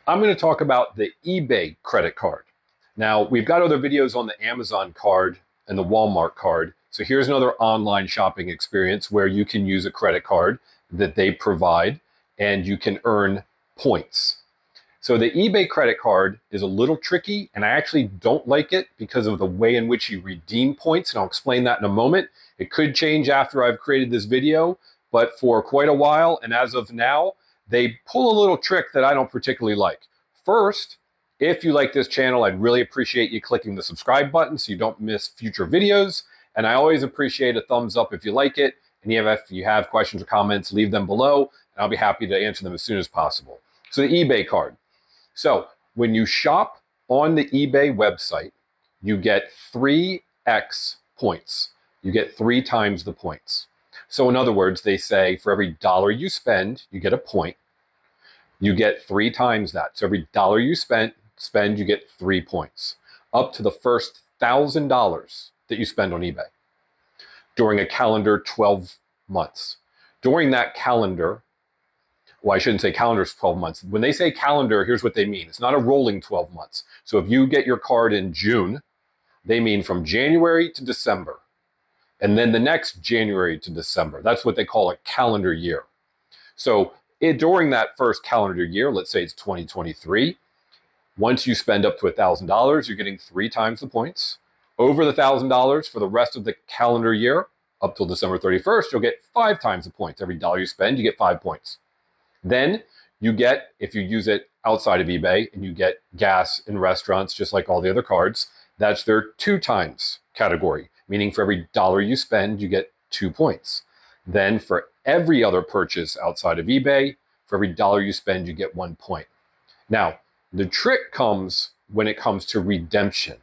I'm going to talk about the eBay credit card. Now, we've got other videos on the Amazon card and the Walmart card. So here's another online shopping experience where you can use a credit card that they provide and you can earn points. So the eBay credit card is a little tricky, and I actually don't like it because of the way in which you redeem points, and I'll explain that in a moment. It could change after I've created this video, but for quite a while, and as of now, they pull a little trick that I don't particularly like. First, if you like this channel, I'd really appreciate you clicking the subscribe button so you don't miss future videos, and I always appreciate a thumbs up if you like it, and if you have questions or comments, leave them below, and I'll be happy to answer them as soon as possible. So the eBay card. So when you shop on the eBay website, you get 3x points. You get 3 times the points. So in other words, they say for every dollar you spend, you get a point. You get 3 times that. So every dollar you spend, you get 3 points. Up to the first $1,000 that you spend on eBay during a calendar 12 months. During that calendar, well, I shouldn't say calendar is 12 months. When they say calendar, here's what they mean. It's not a rolling 12 months. So if you get your card in June, they mean from January to December. And then the next January to December. That's what they call a calendar year. So during that first calendar year, let's say it's 2023, once you spend up to $1,000, you're getting 3 times the points. Over the $1,000 for the rest of the calendar year, up till December 31st, you'll get 5 times the points. Every dollar you spend, you get 5 points. Then you get, if you use it outside of eBay, and you get gas in restaurants, just like all the other cards, that's their 2 times category, meaning for every dollar you spend, you get 2 points. Then for every other purchase outside of eBay, for every dollar you spend, you get 1 point. Now, the trick comes when it comes to redemption.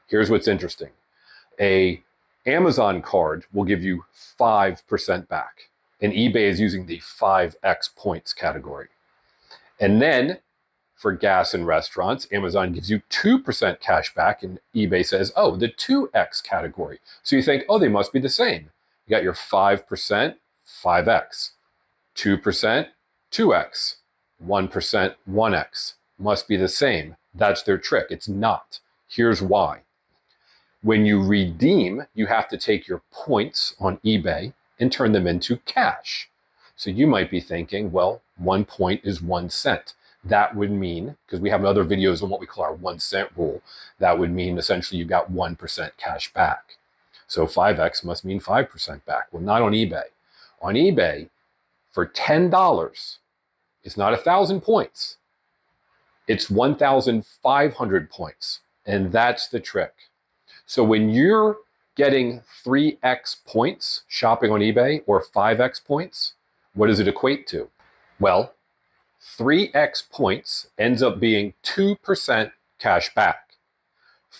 Here's what's interesting. An Amazon card will give you 5% back. And eBay is using the 5x points category. And then for gas in restaurants, Amazon gives you 2% cash back, and eBay says, oh, the 2x category. So you think, oh, they must be the same. You got your 5%, 5x, 2%, 2x, 1%, 1x. Must be the same. That's their trick. It's not. Here's why. When you redeem, you have to take your points on eBay and turn them into cash. So you might be thinking, well, 1 point is 1 cent. That would mean, because we have other videos on what we call our 1 cent rule, that would mean essentially you got 1% cash back. So 5x must mean 5% back. Well, not on eBay. On eBay, for $10, it's not 1,000 points. It's 1,500 points. And that's the trick. So when you're getting 3x points shopping on eBay or 5x points, what does it equate to? Well, 3x points ends up being 2% cash back.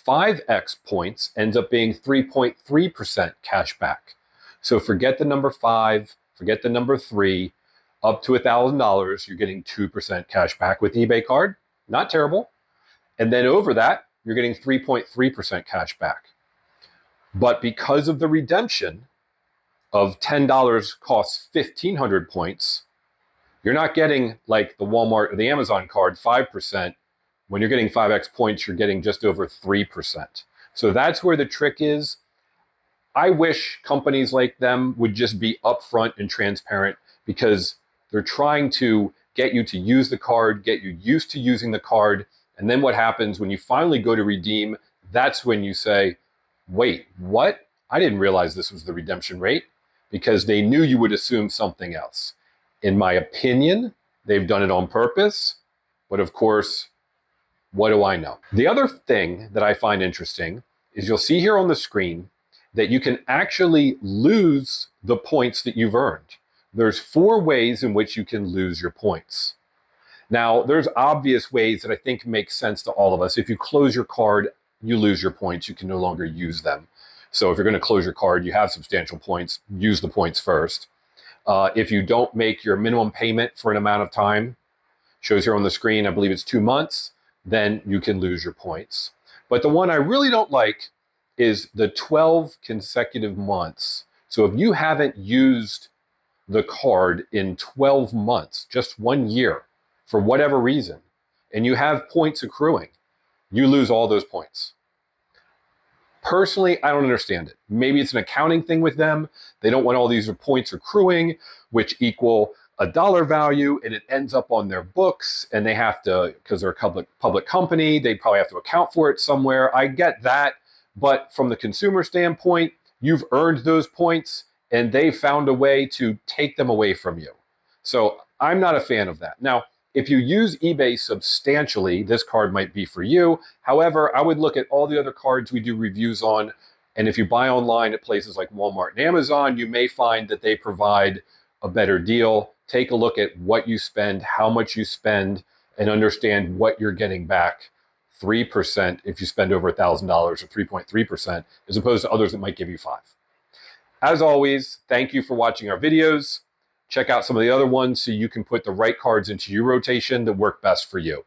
5x points ends up being 3.3% cash back. So forget the number 5, forget the number 3, up to $1,000, you're getting 2% cash back with eBay card. Not terrible. And then over that, you're getting 3.3% cash back. But because of the redemption of $10 costs 1,500 points, you're not getting like the Walmart or the Amazon card 5%. When you're getting 5x points, you're getting just over 3%. So that's where the trick is. I wish companies like them would just be upfront and transparent, because they're trying to get you to use the card, get you used to using the card. And then what happens when you finally go to redeem, that's when you say, wait, what? I didn't realize this was the redemption rate, because they knew you would assume something else. In my opinion, they've done it on purpose, but of course, what do I know? The other thing that I find interesting is you'll see here on the screen that you can actually lose the points that you've earned. There's 4 ways in which you can lose your points. Now, there's obvious ways that I think make sense to all of us. If you close your card, you lose your points. You can no longer use them. So if you're going to close your card, you have substantial points, use the points first. If you don't make your minimum payment for an amount of time, shows here on the screen, I believe it's 2 months, then you can lose your points. But the one I really don't like is the 12 consecutive months. So if you haven't used the card in 12 months, just 1 year, for whatever reason, and you have points accruing, you lose all those points. Personally, I don't understand it. Maybe it's an accounting thing with them. They don't want all these points accruing, which equal a dollar value, and it ends up on their books, and they have to, because they're a public company, they probably have to account for it somewhere. I get that, but from the consumer standpoint, you've earned those points, and they found a way to take them away from you. So I'm not a fan of that. Now, if you use eBay substantially, this card might be for you. However, I would look at all the other cards we do reviews on. And if you buy online at places like Walmart and Amazon, you may find that they provide a better deal. Take a look at what you spend, how much you spend, and understand what you're getting back. 3% if you spend over $1,000, or 3.3%, as opposed to others that might give you 5%. As always, thank you for watching our videos. Check out some of the other ones so you can put the right cards into your rotation that work best for you.